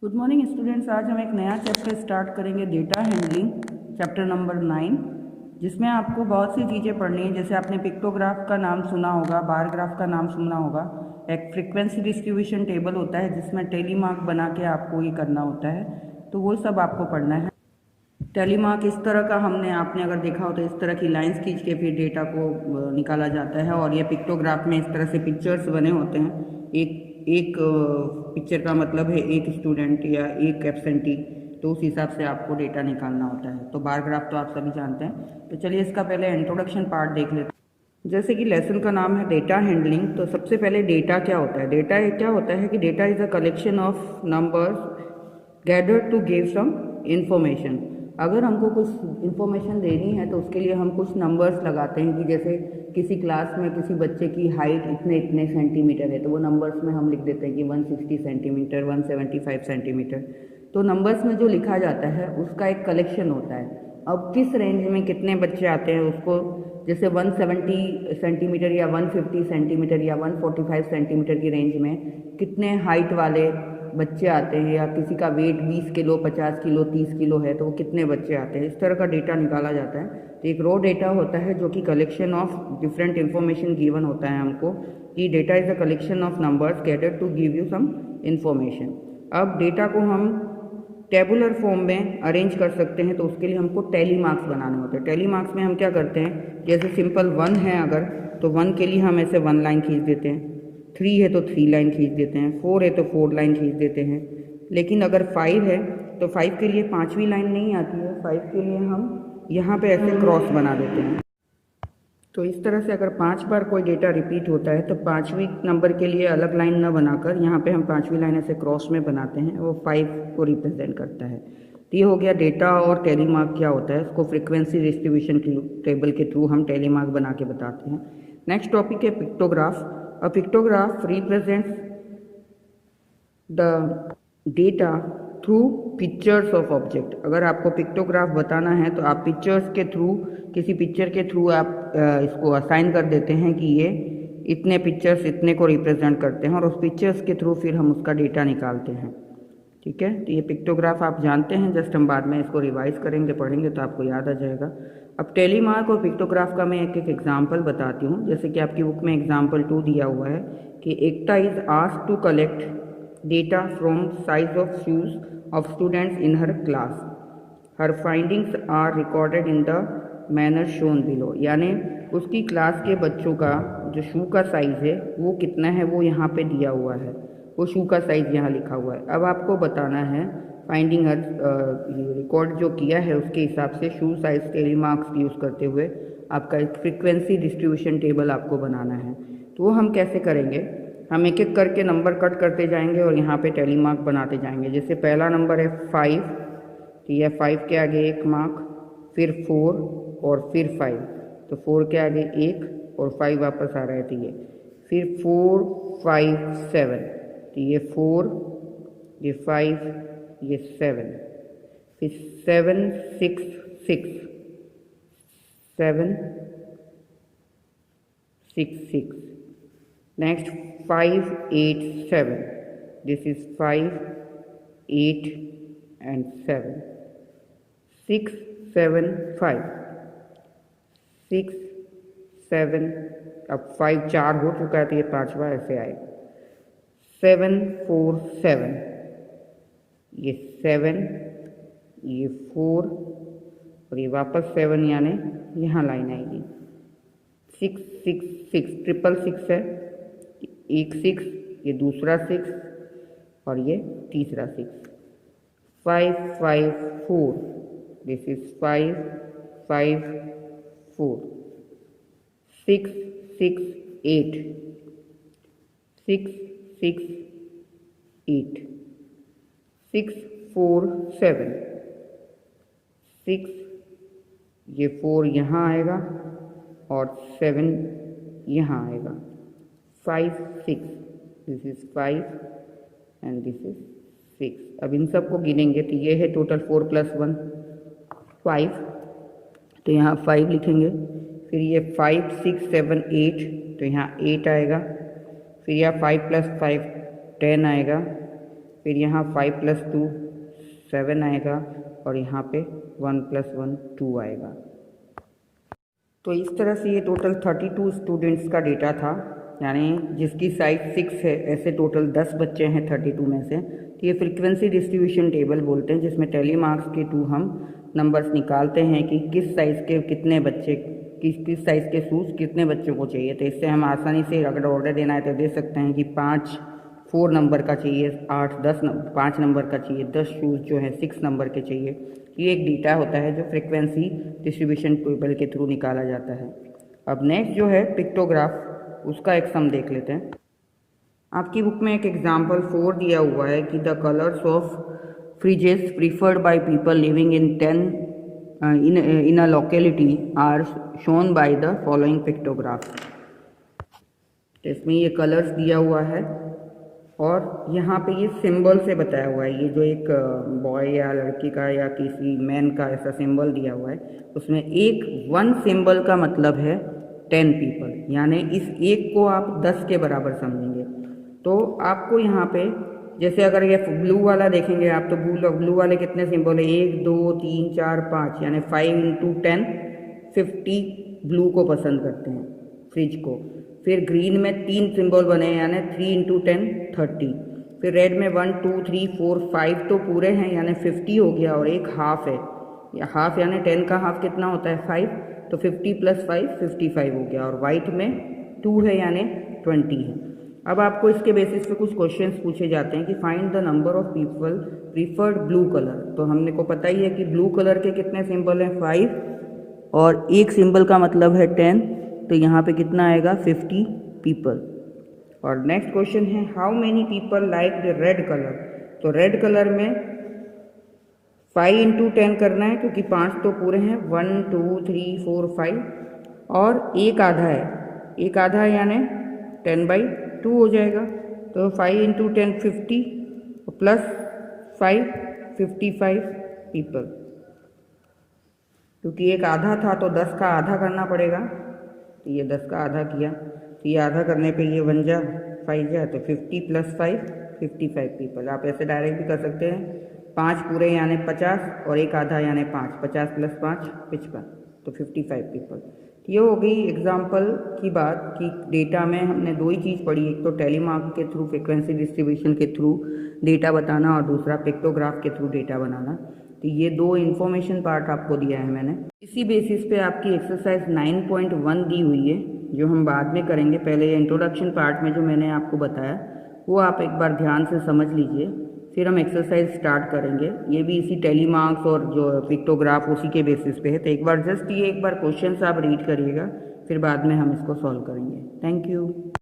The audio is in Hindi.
Good morning students. आज हम एक नया चैप्टर स्टार्ट करेंगे, डेटा हैंडलिंग, चैप्टर नंबर 9, जिसमें आपको बहुत सी चीज़ें पढ़नी है। जैसे आपने पिक्टोग्राफ का नाम सुना होगा, बार ग्राफ का नाम सुना होगा, एक फ्रीक्वेंसी डिस्ट्रीब्यूशन टेबल होता है जिसमें टेलीमार्क बना के आपको ये करना होता है, तो वो सब आपको पढ़ना है। टेलीमार्क इस तरह का आपने अगर देखा हो तो इस तरह की लाइंस खींच के फिर डेटा को निकाला जाता है, और ये पिक्टोग्राफ में इस तरह से पिक्चर्स बने होते हैं। एक एक पिक्चर का मतलब है एक स्टूडेंट या एक एब्सेंटी, तो उस हिसाब से आपको डेटा निकालना होता है। तो बार ग्राफ तो आप सभी जानते हैं। तो चलिए इसका पहले इंट्रोडक्शन पार्ट देख लेते हैं। जैसे कि लेसन का नाम है डेटा हैंडलिंग, तो सबसे पहले डेटा क्या होता है। डेटा क्या होता है कि data is a collection of numbers gathered to give some information. अगर हमको कुछ इन्फॉर्मेशन देनी है तो उसके लिए हम कुछ नंबर्स लगाते हैं कि जैसे किसी क्लास में किसी बच्चे की हाइट इतने इतने सेंटीमीटर है, तो वो नंबर्स में हम लिख देते हैं कि 160 सेंटीमीटर, 175 सेंटीमीटर। तो नंबर्स में जो लिखा जाता है उसका एक कलेक्शन होता है। अब किस रेंज में कितने बच्चे आते हैं उसको, जैसे 170 सेंटीमीटर या 150 सेंटीमीटर या 145 सेंटीमीटर की रेंज में कितने हाइट वाले बच्चे आते हैं, या किसी का वेट 20 किलो, 50 किलो, 30 किलो है तो वो कितने बच्चे आते हैं, इस तरह का डेटा निकाला जाता है। तो एक रो डेटा होता है जो कि collection of different information given होता है हमको, कि data is a collection of numbers gathered to give you some information. अब डेटा को हम टेबुलर फॉर्म में अरेंज कर सकते हैं, तो उसके लिए हमको टेली मार्क्स बनाने होते हैं। टेली मार्क्स में हम क्या करते हैं, जैसे सिंपल 1 है अगर, तो 1 के लिए हम ऐसे 1 लाइन खींच देते हैं, 3 है तो 3 लाइन खींच देते हैं, 4 है तो 4 लाइन खींच देते हैं। लेकिन अगर 5 है तो 5 के लिए 5वीं लाइन नहीं आती है, 5 के लिए हम यहाँ पे ऐसे क्रॉस बना देते हैं। तो इस तरह से अगर 5 बार कोई डेटा रिपीट होता है तो 5वीं नंबर के लिए अलग लाइन न बनाकर यहाँ पे हम 5वीं लाइन ऐसे क्रॉस में बनाते हैं, वो 5 को रिप्रेजेंट करता है। तो ये हो गया डेटा। और टेलीमार्क क्या होता है, इसको फ्रीक्वेंसी डिस्ट्रीब्यूशन टेबल के थ्रू हम टेलीमार्क बना के बताते हैं। नेक्स्ट टॉपिक है pictograph. A pictograph represents the data through pictures of object. अगर आपको पिक्टोग्राफ बताना है तो आप पिक्चर्स के थ्रू, किसी पिक्चर के थ्रू आप इसको असाइन कर देते हैं कि ये इतने पिक्चर्स इतने को रिप्रेजेंट करते हैं, और उस पिक्चर्स के थ्रू फिर हम उसका डेटा निकालते हैं। ठीक है, तो ये पिक्टोग्राफ आप जानते हैं, जस्ट हम बाद में इसको रिवाइज करेंगे, पढ़ेंगे तो आपको याद आ जाएगा। अब टेलीमार्क और पिक्टोग्राफ का मैं एक एक एग्जाम्पल बताती हूँ। जैसे कि आपकी बुक में एग्जाम्पल 2 दिया हुआ है कि Ekta is asked to collect data from size of shoes of students in her class. Her findings are recorded in the manner shown below. यानी उसकी क्लास के बच्चों का जो शू का साइज़ है वो कितना है वो यहाँ पे दिया हुआ है, वो शू का साइज़ यहाँ लिखा हुआ है। अब आपको बताना है फाइंडिंग हर रिकॉर्ड जो किया है उसके हिसाब से शू साइज टेलीमार्क्स यूज़ करते हुए आपका एक फ्रीक्वेंसी डिस्ट्रीब्यूशन टेबल आपको बनाना है। तो वो हम कैसे करेंगे, हम एक एक करके नंबर कट करते जाएंगे और यहाँ पे टेली मार्क बनाते जाएंगे। जैसे पहला नंबर है 5, तो यह 5 के आगे 1 मार्क, फिर 4 और फिर 5, तो 4 के आगे 1 और 5 वापस आ रहा है, तो ये फिर 4 5 7, तो ये 4, ये 5, ये 7, फिर 7 6 6, 7 6 6, next 5 8 7, this is 5 8 and 7, 6 7 5, 6 7, अब 5 4 हो चुका है तो ये 5वां ऐसे आएगा, 7 4 7, ये 7, ये 4 और ये वापस 7, यानी यहाँ लाइन आएगी। 6 6 6, ट्रिपल 6 है, एक 6, ये दूसरा 6 और ये तीसरा 6, 5 5 4, दिस इज 5 5 4, 6 6 8, 6 6 8, 6 4 7, 6, ये 4 यहाँ आएगा और 7 यहाँ आएगा, 5 6, this is 5 and this is 6। अब इन सब को गिनेंगे तो ये है टोटल 4 + 1 5, तो यहाँ 5 लिखेंगे, फिर ये 5 6 7 8, तो यहाँ 8 आएगा, फिर यह 5 + 5 10 आएगा, फिर यहाँ 5 + 2 7 आएगा और यहाँ पे 1 + 1 2 आएगा। तो इस तरह से ये टोटल 32 स्टूडेंट्स का डेटा था, यानी जिसकी साइज 6 है, ऐसे टोटल 10 बच्चे हैं 32 में से। तो ये फ्रीक्वेंसी डिस्ट्रीब्यूशन टेबल बोलते हैं, जिसमें टेली मार्क्स के थ्रू हम नंबर्स निकालते हैं कि किस साइज़ के कितने बच्चे, किस साइज़ के शूज़ कितने बच्चों को चाहिए। तो इससे हम आसानी से अगर ऑर्डर देना है तो दे सकते हैं कि 4 नंबर का चाहिए, 5 नंबर का चाहिए, 10 शूज़ जो है 6 नंबर के चाहिए। ये एक डेटा होता है जो फ्रीक्वेंसी डिस्ट्रीब्यूशन टेबल के थ्रू निकाला जाता है। अब नेक्स्ट जो है पिक्टोग्राफ, उसका एक सम देख लेते हैं। आपकी बुक में एक एग्जाम्पल 4 दिया हुआ है कि the colours of fridges preferred by people living in a locality are shown by the following pictograph. तो इसमें ये कलर्स दिया हुआ है और यहाँ पे ये सिंबल से बताया हुआ है। ये जो एक बॉय या लड़की का या किसी मैन का ऐसा सिंबल दिया हुआ है, उसमें वन सिंबल का मतलब है 10 पीपल, यानी इस एक को आप 10 के बराबर समझेंगे। तो आपको यहाँ पे जैसे अगर ये ब्लू वाला देखेंगे आप, तो ब्लू वाले कितने सिंबल है, 1 2 3 4 5, यानी 5 × 10 50 ब्लू को पसंद करते हैं फ्रिज को। फिर ग्रीन में 3 सिंबल बने, यानी 3 × 10 30। फिर रेड में 1 2 3 4 5 तो पूरे हैं, यानी 50 हो गया, और एक हाफ है, हाफ यानी 10 का हाफ कितना होता है 5, तो 50 + 5 55 हो गया। और वाइट में 2 है, यानी 20 है। अब आपको इसके बेसिस पे कुछ क्वेश्चंस पूछे जाते हैं कि find the number of people preferred blue colour. तो हमने को पता ही है कि ब्लू कलर के कितने सिंबल हैं 5, और एक सिंबल का मतलब है 10, तो यहाँ पे कितना आएगा 50 पीपल। और नेक्स्ट क्वेश्चन है how many people like the red colour. तो रेड कलर में 5 × 10 करना है, क्योंकि 5 तो पूरे हैं, 1 2 3 4 5, और एक आधा है, एक आधा यानी 10/2 हो जाएगा। तो 5 × 10 50 + 5 55 पीपल। क्योंकि एक आधा था तो 10 का आधा करना पड़ेगा, तो ये 10 का आधा किया, तो ये आधा करने पे ये 1 जा 5 जा, तो 50 + 5 55 पीपल। आप ऐसे डायरेक्ट भी कर सकते हैं, 5 पूरे यानी 50 और एक आधा यानी 5, 50 + 5 55, तो 55 पीपल। ये हो गई एग्जाम्पल की बात कि डेटा में हमने 2 ही चीज़ पढ़ी, एक तो टेलीमार्क के थ्रू फ्रीक्वेंसी डिस्ट्रीब्यूशन के थ्रू डेटा बताना, और दूसरा पिक्टोग्राफ के थ्रू डेटा बनाना। तो ये 2 इन्फॉर्मेशन पार्ट आपको दिया है मैंने। इसी बेसिस पे आपकी एक्सरसाइज 9.1 दी हुई है, जो हम बाद में करेंगे। पहले इंट्रोडक्शन पार्ट में जो मैंने आपको बताया वो आप एक बार ध्यान से समझ लीजिए, फिर हम एक्सरसाइज स्टार्ट करेंगे। ये भी इसी टेलीमार्क्स और जो पिक्टोग्राफ उसी के बेसिस पे है। तो एक बार क्वेश्चंस आप रीड करिएगा, फिर बाद में हम इसको सॉल्व करेंगे। Thank you.